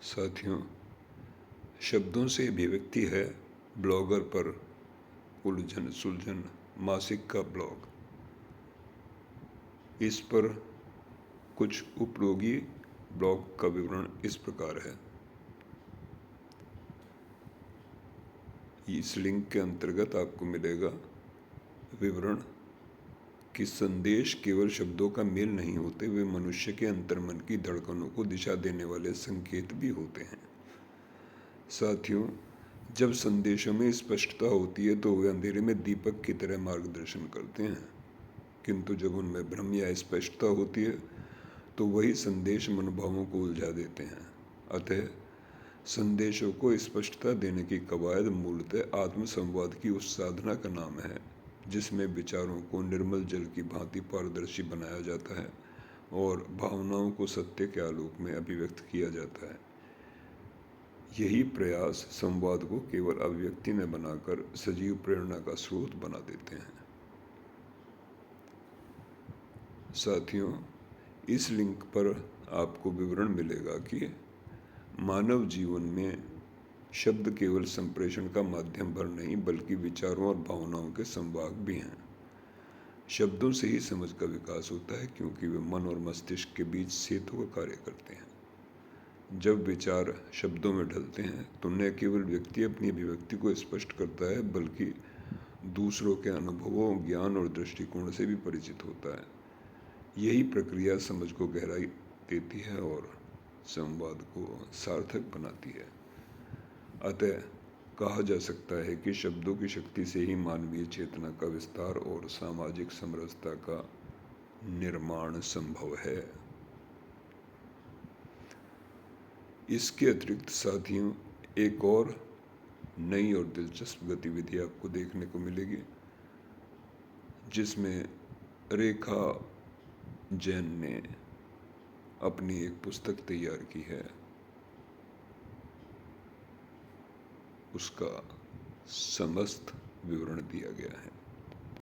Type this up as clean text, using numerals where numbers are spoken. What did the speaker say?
साथियों, शब्दों से अभिव्यक्ति है ब्लॉगर पर उलझन सुलझन मासिक का ब्लॉग। इस पर कुछ उपयोगी ब्लॉग का विवरण इस प्रकार है। इस लिंक के अंतर्गत आपको मिलेगा विवरण कि संदेश केवल शब्दों का मेल नहीं होते, वे मनुष्य के अंतर्मन की धड़कनों को दिशा देने वाले संकेत भी होते हैं। साथियों, जब संदेशों में स्पष्टता होती है तो वे अंधेरे में दीपक की तरह मार्गदर्शन करते हैं, किंतु जब उनमें भ्रम या स्पष्टता होती है तो वही संदेश मनोभावों को उलझा देते हैं। अतः संदेशों को स्पष्टता देने की कवायद मूलतः आत्मसंवाद की उस साधना का नाम है जिसमें विचारों को निर्मल जल की भांति पारदर्शी बनाया जाता है और भावनाओं को सत्य के आलोक में अभिव्यक्त किया जाता है। यही प्रयास संवाद को केवल अभिव्यक्ति में बनाकर सजीव प्रेरणा का स्रोत बना देते हैं। साथियों, इस लिंक पर आपको विवरण मिलेगा कि मानव जीवन में शब्द केवल संप्रेषण का माध्यम भर नहीं बल्कि विचारों और भावनाओं के संवाहक भी हैं। शब्दों से ही समझ का विकास होता है क्योंकि वे मन और मस्तिष्क के बीच सेतु का कार्य करते हैं। जब विचार शब्दों में ढलते हैं तो न केवल व्यक्ति अपनी अभिव्यक्ति को स्पष्ट करता है बल्कि दूसरों के अनुभवों, ज्ञान और दृष्टिकोण से भी परिचित होता है। यही प्रक्रिया समझ को गहराई देती है और संवाद को सार्थक बनाती है। अतः कहा जा सकता है कि शब्दों की शक्ति से ही मानवीय चेतना का विस्तार और सामाजिक समरसता का निर्माण संभव है। इसके अतिरिक्त साथियों, एक और नई और दिलचस्प गतिविधि आपको देखने को मिलेगी जिसमें रेखा जैन ने अपनी एक पुस्तक तैयार की है। उसका समस्त विवरण दिया गया है।